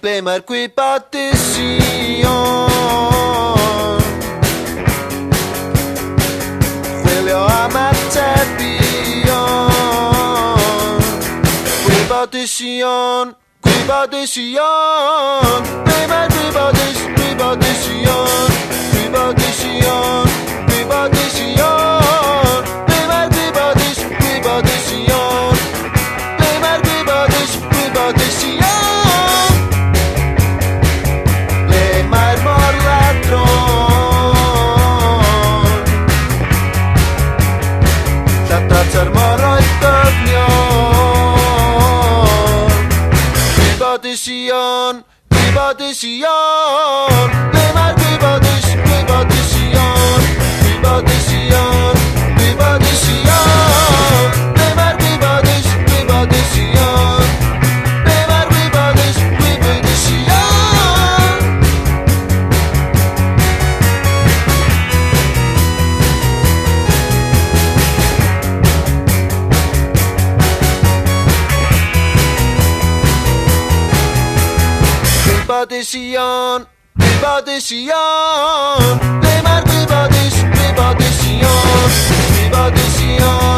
Primär privatisation. Skilja amatörion. Privatisation, privatisation. Primär privatisation, privatisation. Privatisation, primär privatisation, privatisation. Primär privatisation, privatisation. Privatisation, privatisation, primär privatisation, privatisation, privatisation, privatisation, primär privatisation, privatisation, primär privatisation, privatisation. Privatisation, privatisation, primär privatisation, privatisation, privatisation.